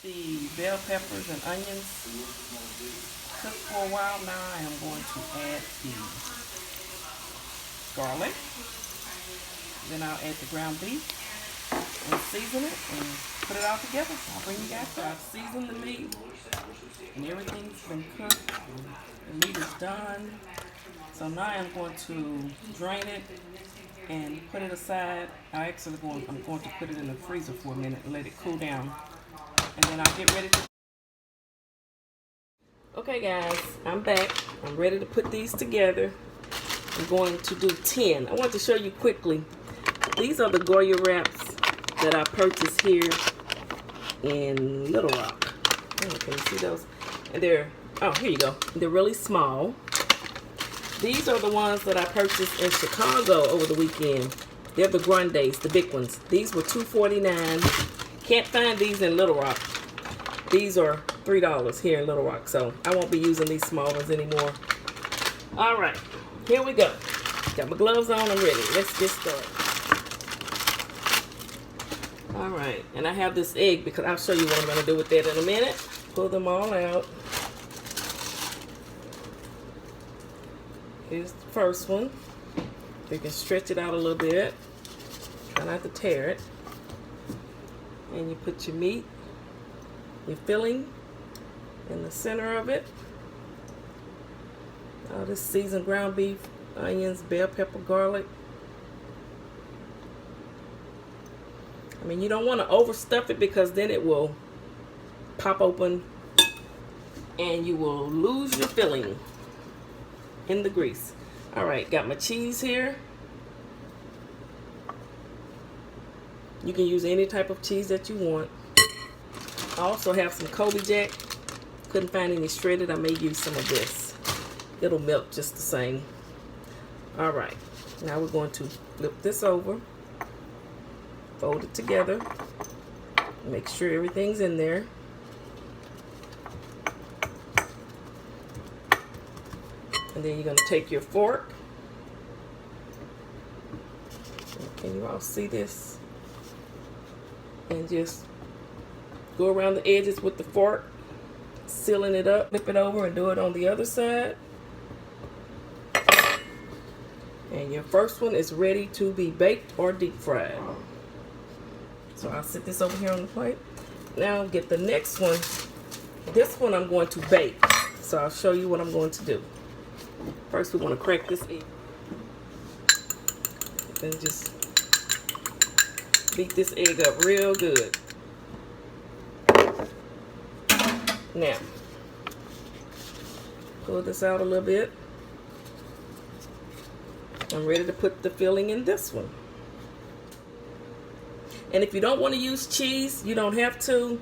the bell peppers and onions cook for a while. Now I am going to add the garlic. Then I'll add the ground beef and season it and put it all together. I'll bring you guys back. I've seasoned the meat and everything's been cooked. The meat is done. So now I'm going to drain it and put it aside. I'm going to put it in the freezer for a minute and let it cool down. And then I'll get ready to... Okay guys, I'm back. I'm ready to put these together. I'm going to do 10. I want to show you quickly. These are the Goya wraps that I purchased here in Little Rock. Oh, can you see those? And they're, oh, here you go. They're really small. These are the ones that I purchased in Chicago over the weekend. They're the Grandes, the big ones. These were $2.49. Can't find these in Little Rock. These are $3 here in Little Rock, so I won't be using these small ones anymore. All right, here we go. Got my gloves on, I'm ready. Let's get started. All right, and I have this egg because I'll show you what I'm going to do with that in a minute. Pull them all out. Here's the first one. You can stretch it out a little bit. Try not to tear it. And you put your meat, your filling, in the center of it. All this seasoned ground beef, onions, bell pepper, garlic. I mean, you don't want to overstuff it because then it will pop open and you will lose your filling in the grease. All right, got my cheese here. You can use any type of cheese that you want. I also have some Kobe Jack. Couldn't find any shredded. I may use some of this. It'll melt just the same. All right, now we're going to flip this over. Fold it together. Make sure everything's in there. And then you're going to take your fork. Can you all see this? And just go around the edges with the fork, sealing it up. Flip it over and do it on the other side. And your first one is ready to be baked or deep fried. So I'll set this over here on the plate. Now get the next one. This one I'm going to bake. So I'll show you what I'm going to do. First we want to crack this egg. And just beat this egg up real good. Now, pull this out a little bit. I'm ready to put the filling in this one. And if you don't want to use cheese, you don't have to.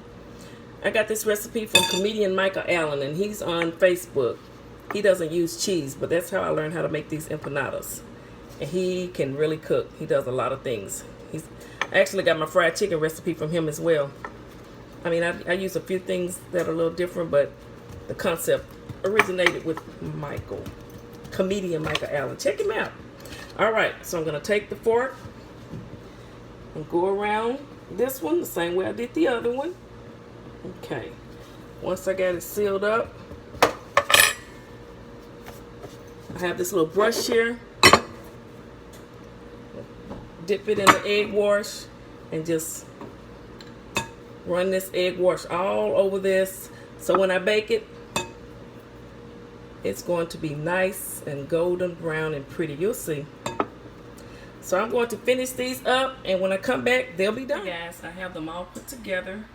I got this recipe from comedian Michael Allen, and he's on Facebook. He doesn't use cheese, but that's how I learned how to make these empanadas. And he can really cook. He does a lot of things. I actually got my fried chicken recipe from him as well. I mean, I use a few things that are a little different, but the concept originated with Michael, comedian Michael Allen. Check him out. All right, so I'm going to take the fork and go around this one the same way I did the other one. Okay, once I got it sealed up, I have this little brush here. Dip it in the egg wash and just run this egg wash all over this. So when I bake it, it's going to be nice and golden brown and pretty. You'll see. So I'm going to finish these up, and when I come back, they'll be done. Guys, I have them all put together.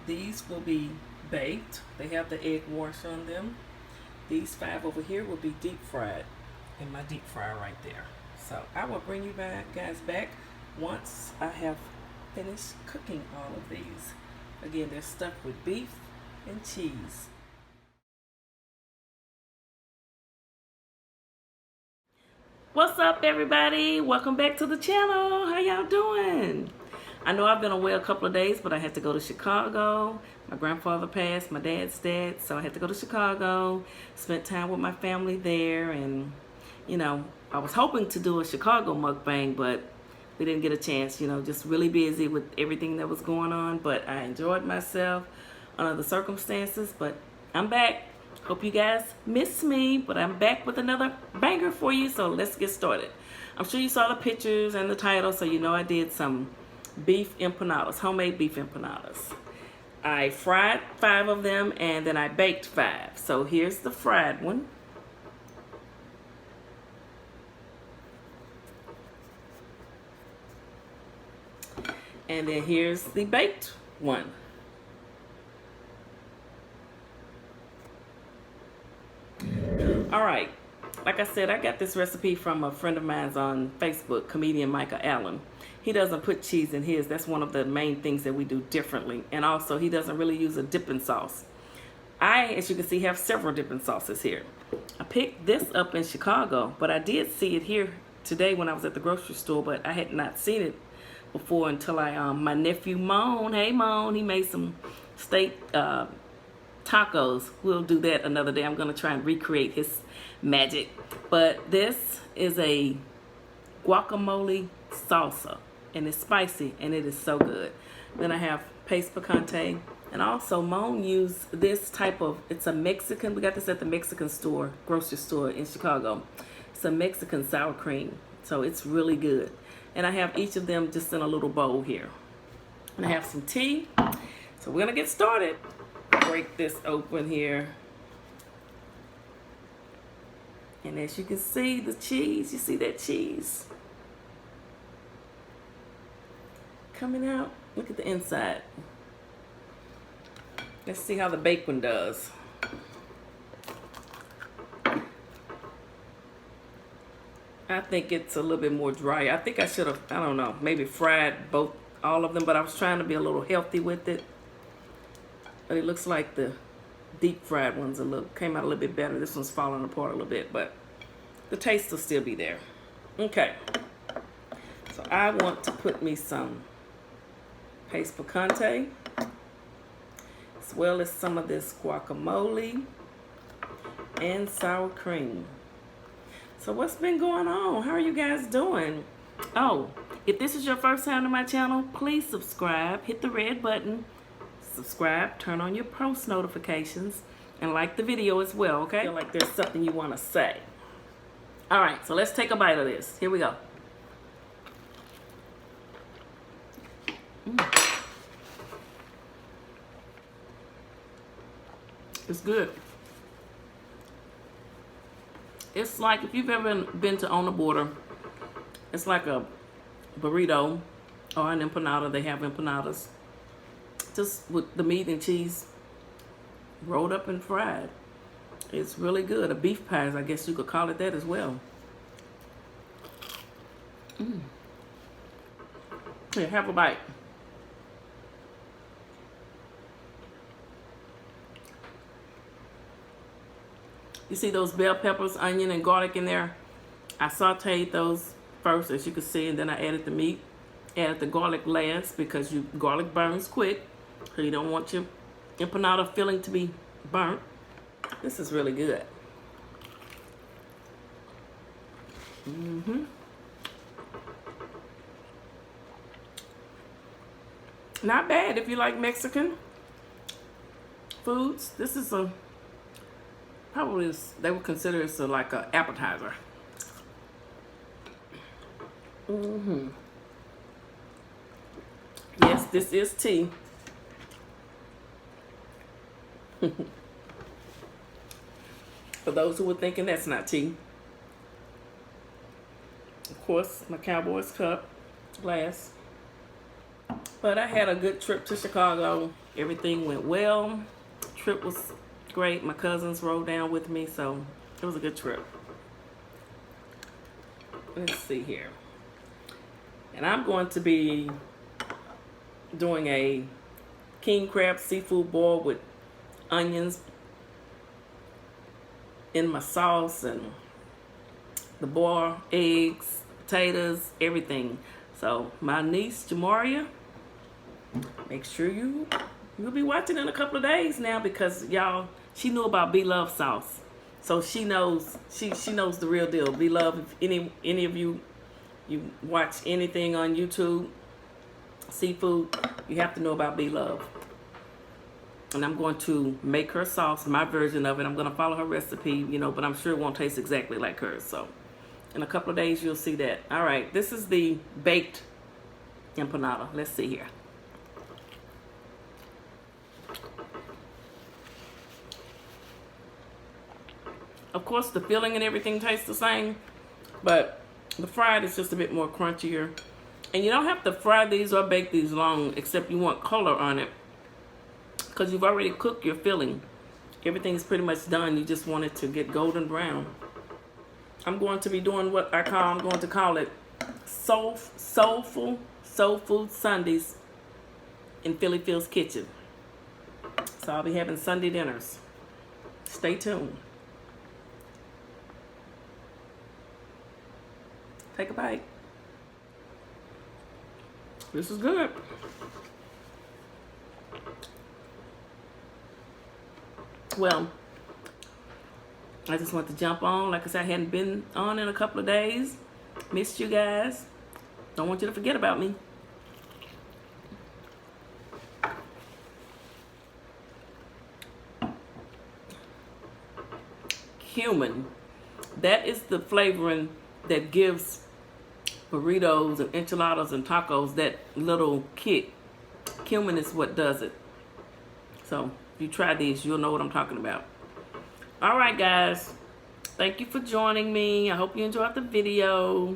These will be baked. They have the egg wash on them. These 5 over here will be deep fried in my deep fryer right there. So I will bring you guys back once I have finished cooking all of these. Again, they're stuffed with beef and cheese. What's up, everybody? Welcome back to the channel. How y'all doing? I know I've been away a couple of days, but I had to go to Chicago. My grandfather passed, my dad's dead, so I had to go to Chicago, spent time with my family there, and you know, I was hoping to do a Chicago mukbang, but we didn't get a chance, you know, just really busy with everything that was going on, but I enjoyed myself. under the circumstances, but I'm back. Hope you guys miss me, but I'm back with another banger for you, so let's get started. I'm sure you saw the pictures and the title, so you know I did some beef empanadas, homemade beef empanadas. I fried 5 of them, and then I baked 5. So here's the fried one. And then here's the baked one. All right, like I said, I got this recipe from a friend of mine's on Facebook, comedian Michael Allen. He doesn't put cheese in his. That's one of the main things that we do differently. And also, he doesn't really use a dipping sauce. I, as you can see, have several dipping sauces here. I picked this up in Chicago, but I did see it here today when I was at the grocery store, but I had not seen it before until my nephew Moan, hey Moan, he made some steak tacos. We'll do that another day. I'm going to try and recreate his magic. But this is a guacamole salsa, and it's spicy, and it is so good. Then I have paste picante, and also Moan used this type of, it's a Mexican, we got this at the Mexican store, grocery store in Chicago. It's a Mexican sour cream, so it's really good. And I have each of them just in a little bowl here. And I have some tea, so we're going to get started. Break this open here. And as you can see, the cheese, you see that cheese coming out? Look at the inside. Let's see how the baked one does. I think it's a little bit more dry. I think I should have, I don't know, maybe fried all of them, but I was trying to be a little healthy with it. But it looks like the deep fried ones came out a little bit better. This one's falling apart a little bit, but the taste will still be there. Okay. So I want to put me some paste picante, as well as some of this guacamole and sour cream. So what's been going on? How are you guys doing? Oh, if this is your first time to my channel, please subscribe, hit the red button. Subscribe, turn on your post notifications, and like the video as well, okay? I feel like there's something you want to say. All right, so let's take a bite of this. Here we go. It's good. It's like, if you've ever been to On the Border, it's like a burrito or an empanada. They have empanadas. Just with the meat and cheese rolled up and fried. It's really good. A beef pie, I guess you could call it that as well. Here, have a bite. You see those bell peppers, onion, and garlic in there? I sauteed those first, as you can see, and then I added the meat. Added the garlic last because garlic burns quick. So you don't want your empanada filling to be burnt. This is really good. Not bad if you like Mexican foods. This is probably they would consider this like an appetizer. Yes, this is tea. For those who were thinking that's not tea. Of course, my Cowboys cup glass. But I had a good trip to Chicago. Everything went well. Trip was great. My cousins rode down with me, so it was a good trip. Let's see here. And I'm going to be doing a king crab seafood boil with onions in my sauce and the boiled eggs, potatoes, everything. So my niece Jamaria, make sure you'll be watching in a couple of days now, because y'all, she knew about Be Love sauce, so she knows the real deal. Be Love. If any of you watch anything on YouTube, seafood, you have to know about Be Love. And I'm going to make her sauce, my version of it. I'm going to follow her recipe, you know, but I'm sure it won't taste exactly like hers. So in a couple of days, you'll see that. All right, this is the baked empanada. Let's see here. Of course, the filling and everything tastes the same, but the fried is just a bit more crunchier. And you don't have to fry these or bake these long, except you want color on it, because you've already cooked your filling. Everything's pretty much done. You just want it to get golden brown. I'm going to be doing what I'm going to call it soul food Sundays in Philly Phil's kitchen. So I'll be having Sunday dinners. Stay tuned. Take a bite. This is good. Well, I just want to jump on. Like I said, I hadn't been on in a couple of days. Missed you guys. Don't want you to forget about me. Cumin. That is the flavoring that gives burritos and enchiladas and tacos that little kick. Cumin is what does it. So if you try these, you'll know what I'm talking about. All right, guys. Thank you for joining me. I hope you enjoyed the video.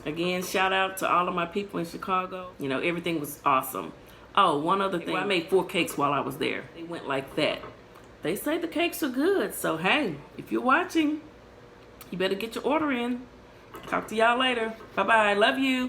Again, shout out to all of my people in Chicago. You know, everything was awesome. Oh, one other thing. I made 4 cakes while I was there. They went like that. They say the cakes are good. So, hey, if you're watching, you better get your order in. Talk to y'all later. Bye-bye. Love you.